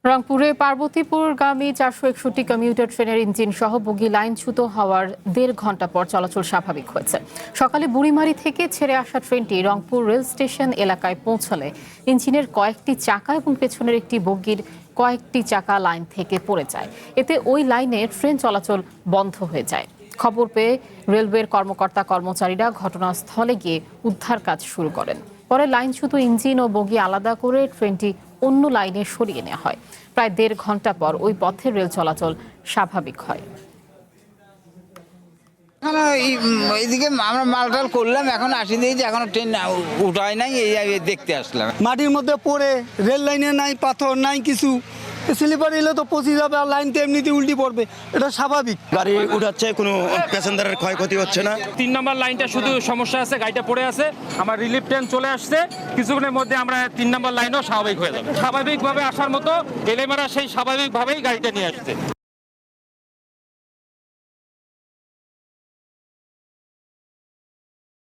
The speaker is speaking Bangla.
রংপুরে পার্বতীপুরগামী 461 কমিউটার ট্রেনের ইঞ্জিন সহ বগি লাইনচ্যুত হওয়ার 1.5 ঘন্টা পর চলাচল স্বাভাবিক হয়েছে। সকালে বুড়িমারি থেকে ছেড়ে আসা ট্রেনটি রংপুর রেল স্টেশন এলাকায় পৌঁছালে ইঞ্জিনের কয়েকটি চাকা এবং পেছনের একটি বগির কয়েকটি চাকা লাইন থেকে পড়ে যায়। এতে ওই লাইনে ট্রেন চলাচল বন্ধ হয়ে যায়। খবর পেয়ে রেলওয়ের কর্মচারীরা ঘটনাস্থলে গিয়ে উদ্ধার কাজ শুরু করেন। পরে লাইনচ্যুত ইঞ্জিন ও বগি আলাদা করে ট্রেনটি অন্য লাইনে সরিয়ে নেওয়া হয়। প্রায় 1.5 ঘন্টা পর ওই পথে রেল চলাচল স্বাভাবিক হয়। এইদিকে আমরা মালটাল করলাম, এখন আসিনি, যে এখন ট্রেন উঠায় নাই, এই দেখতে আসলাম। মাটির মধ্যে পড়ে রেল লাইনে নাই, পাথর নাই, কিছু স্লিপার এলে তো পচে যাবে, আর লাইন তো এমনিতে উল্টি পড়বে, এটা স্বাভাবিক। গাড়ি উঠাচ্ছে, কোনো প্যাসেঞ্জারের ক্ষয়ক্ষতি হচ্ছে না। 3 নম্বর লাইনটা শুধু সমস্যা আছে, গাড়িটা পড়ে আছে। আমার রিলিফ ট্রেন চলে আসছে, কিছুক্ষণের মধ্যে আমরা 3 নম্বর লাইনও স্বাভাবিক হয়ে যাবে। স্বাভাবিকভাবে আসার মতো এলেমারা সেই স্বাভাবিকভাবেই গাড়িটা নিয়ে আসছে।